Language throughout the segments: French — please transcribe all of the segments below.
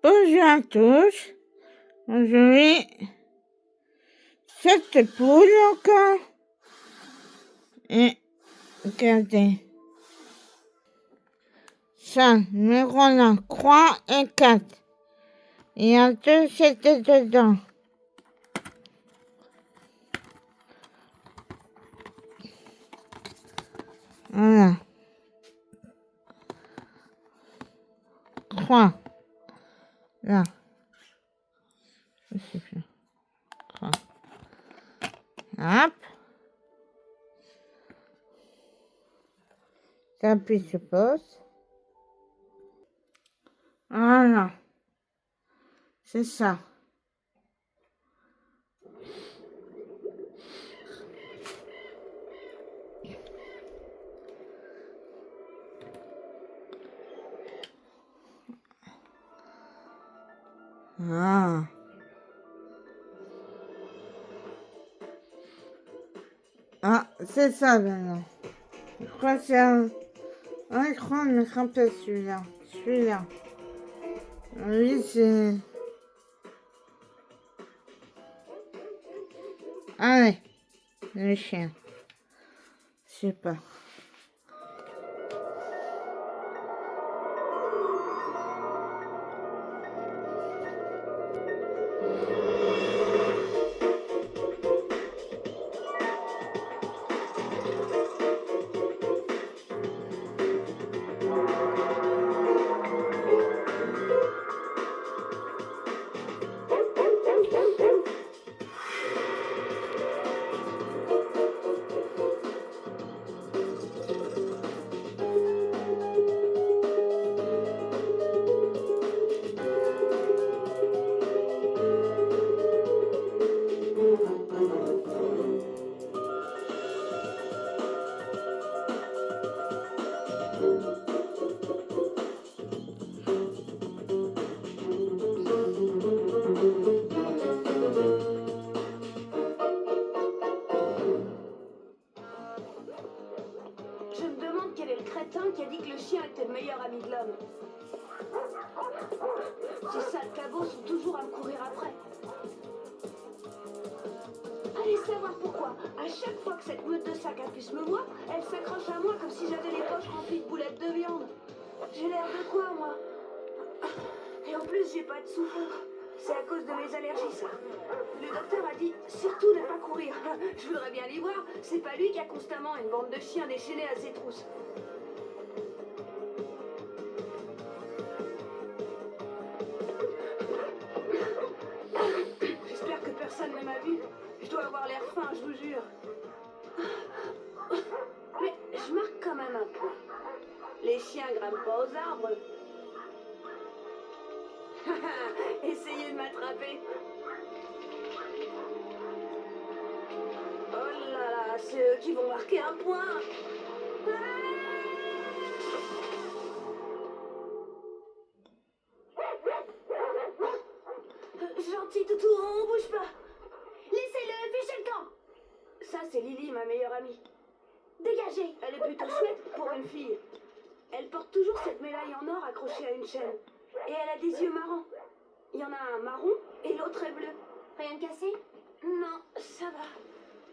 Bonjour à tous. Aujourd'hui, cette poule encore. Et regardez. Ça, numéro 1, 3 et 4. Il y a 2 c'était dedans. Voilà. 3. Là. Je sais plus. 3. Hop. Ça puis se pose. Voilà. C'est ça. Ah. Ah, c'est ça maintenant. Je crois que c'est un... Ah, je crois qu'on est un peu celui-là. Celui-là. Oui, c'est... Allez. Le chien. Je sais pas. Je me demande quel est le crétin qui a dit que le chien était le meilleur ami de l'homme. Ces sales cabots sont toujours à me courir après. Allez savoir pourquoi. À chaque fois que cette meute de sac à puce me voit, elle s'accroche à moi comme si j'avais les poches remplies de boulettes de viande. J'ai l'air de quoi, moi? Et en plus, j'ai pas de souffle. C'est à cause de mes allergies, ça. Le docteur a dit surtout ne pas courir. Je voudrais bien l'y voir. C'est pas lui qui a constamment une bande de chiens déchaînés à ses trousses. J'espère que personne ne m'a vu. Je dois avoir l'air fin, je vous jure. Mais je marque quand même un point. Les chiens grimpent pas aux arbres. Essayez de m'attraper. Oh là là, c'est eux qui vont marquer un point. Gentil toutou, on bouge pas. Laissez-le, fichez le camp. Ça, c'est Lily, ma meilleure amie. Dégagez. Elle est plutôt chouette pour une fille. Elle porte toujours cette médaille en or accrochée à une chaîne. Et elle a des yeux marrants. Il y en a un marron et l'autre est bleu. Rien de cassé? Non, ça va.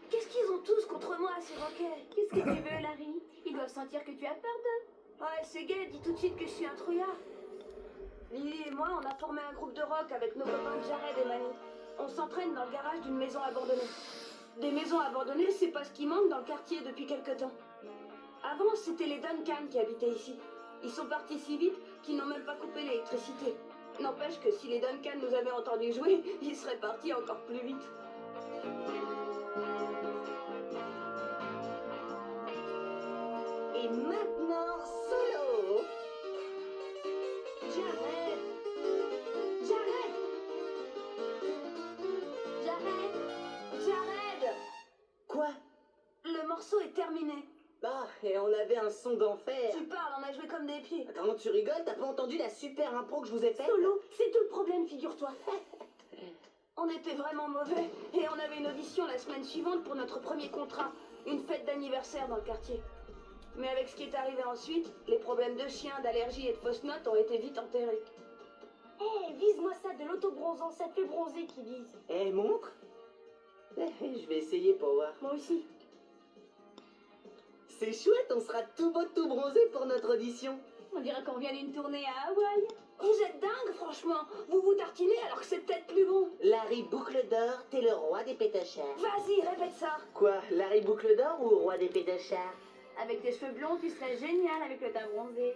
Qu'est-ce qu'ils ont tous contre moi, ces roquets? Qu'est-ce que tu veux, Larry? Ils doivent sentir que tu as peur d'eux. Ouais, c'est gay, dis tout de suite que je suis un trouillard. Lily et moi, on a formé un groupe de rock avec nos copains Jared et Manu. On s'entraîne dans le garage d'une maison abandonnée. Des maisons abandonnées, c'est pas ce qui manque dans le quartier depuis quelque temps. Avant, c'était les Duncan qui habitaient ici. Ils sont partis si vite qu'ils n'ont même pas coupé l'électricité. N'empêche que si les Duncan nous avaient entendus jouer, ils seraient partis encore plus vite. Et maintenant, solo. Jared! Jared! Quoi? Le morceau est terminé. Bah, et on avait un son d'enfer. Tu parles, on a joué comme des pieds. Comment tu rigoles? T'as pas entendu la super impro que je vous ai faite? Solo, c'est tout le problème, figure-toi. On était vraiment mauvais et on avait une audition la semaine suivante pour notre premier contrat, une fête d'anniversaire dans le quartier. Mais avec ce qui est arrivé ensuite, les problèmes de chiens, d'allergies et de fausses notes ont été vite enterrés. Eh, vise-moi ça, de l'auto-bronzant, ça te fait bronzer qui vise. Eh, montre. Je vais essayer pour voir. Moi aussi. C'est chouette, on sera tout beau, tout bronzé pour notre audition. On dirait qu'on vient d'une tournée à Hawaï. Vous êtes dingue, franchement. Vous vous tartinez alors que c'est peut-être plus bon. Larry Boucle d'Or, t'es le roi des pétachards. Vas-y, répète ça. Quoi, Larry Boucle d'Or ou roi des pétachards? Avec tes cheveux blonds, tu serais génial avec le teint bronzé.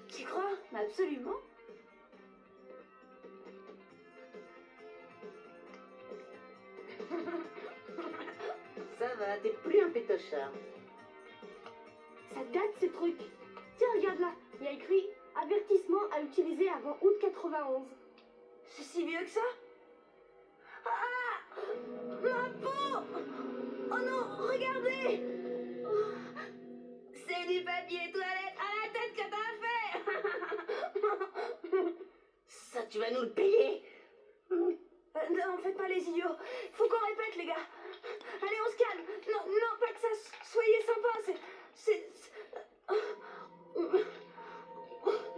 Tu crois? Absolument. Ça va, t'es plus un pétochard. Ça date ces trucs. Tiens, regarde là. Il y a écrit avertissement à utiliser avant août 91. C'est si vieux que ça? Ah! Ma peau! Oh non, regardez! Oh, c'est du papier toilette à la tête que t'as fait! Ça, tu vas nous le payer? Non, faites pas les idiots. Faut qu'on répète, les gars. Allez, on se calme. Non, non, pas que ça. Soyez sympas.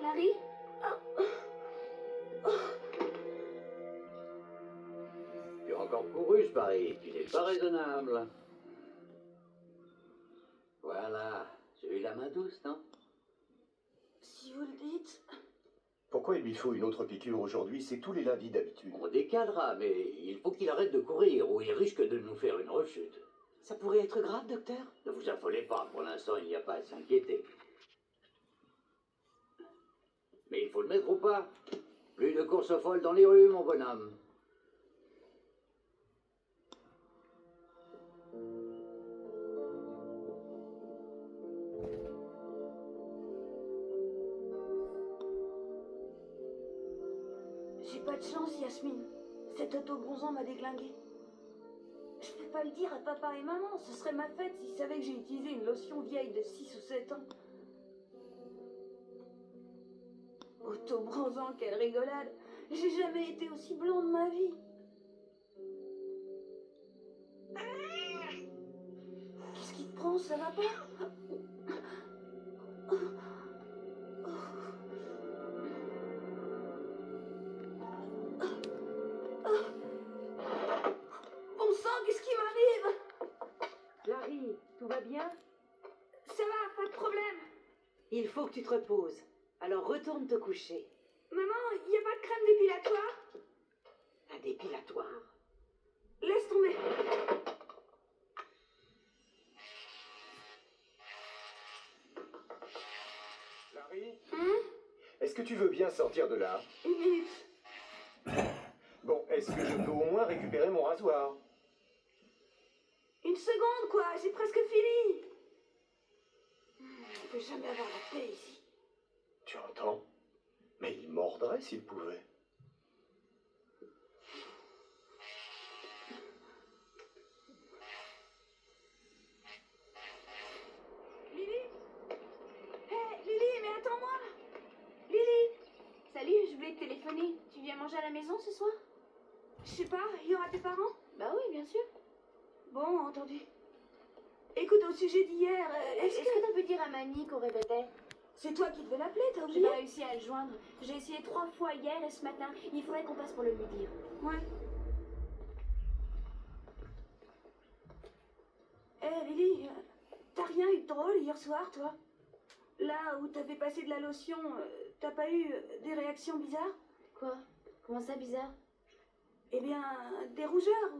Larry? Tu as encore couru, je parie. Tu n'es pas raisonnable. Voilà. J'ai eu la main douce, non? Si vous le dites. Pourquoi il lui faut une autre piqûre aujourd'hui? C'est tous les lundis d'habitude. On décalera, mais il faut qu'il arrête de courir ou il risque de nous faire une rechute. Ça pourrait être grave, docteur? Ne vous affolez pas, pour l'instant, il n'y a pas à s'inquiéter. Mais il faut le mettre ou pas? Plus de courses folles dans les rues, mon bonhomme. J'ai pas de chance, Yasmine. Cet auto-bronzant m'a déglingué. Je peux pas le dire à papa et maman. Ce serait ma fête s'ils savaient que j'ai utilisé une lotion vieille de 6 ou 7 ans. Auto-bronzant, quelle rigolade. J'ai jamais été aussi blanc de ma vie. Qu'est-ce qui te prend? Ça va pas? Bon sang, qu'est-ce qui m'arrive? Larry, tout va bien? Ça va, pas de problème. Il faut que tu te reposes. Alors retourne te coucher. Maman, il n'y a pas de crème dépilatoire? Un dépilatoire? Laisse tomber. Larry, est-ce que tu veux bien sortir de là? Une minute. Bon, est-ce que je peux au moins récupérer mon rasoir? Une seconde, quoi. J'ai presque fini. On peut jamais avoir la paix ici. Tu entends? Mais il mordrait s'il pouvait. Lily? Hé, Lily, mais attends-moi. Lily? Salut, je voulais te téléphoner. Tu viens manger à la maison ce soir? Je sais pas, il y aura tes parents? Bah oui, bien sûr. Bon, entendu. Écoute, au sujet d'hier, Est-ce que tu peux dire à Mani qu'on répétait? c'est toi qui devais l'appeler, t'as J'ai oublié? pas réussi à le joindre. J'ai essayé 3 fois hier et ce matin. Il faudrait qu'on passe pour le lui dire. Ouais. Hé, Lily, t'as rien eu de drôle hier soir, toi? Là où t'avais passé de la lotion, t'as pas eu des réactions bizarres? Quoi? Comment ça, bizarre? Eh bien, des rougeurs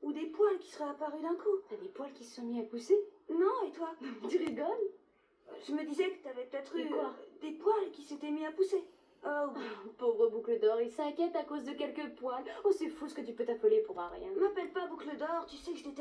ou des poils qui seraient apparus d'un coup. T'as des poils qui se sont mis à pousser? Non, et toi? Tu rigoles? Je me disais que t'avais peut-être Et eu quoi? des poils qui s'étaient mis à pousser. Oh oui. Pauvre boucle d'or, il s'inquiète à cause de quelques poils. Oh, c'est fou ce que tu peux t'affoler pour un rien. M'appelle pas boucle d'or, tu sais que je déteste.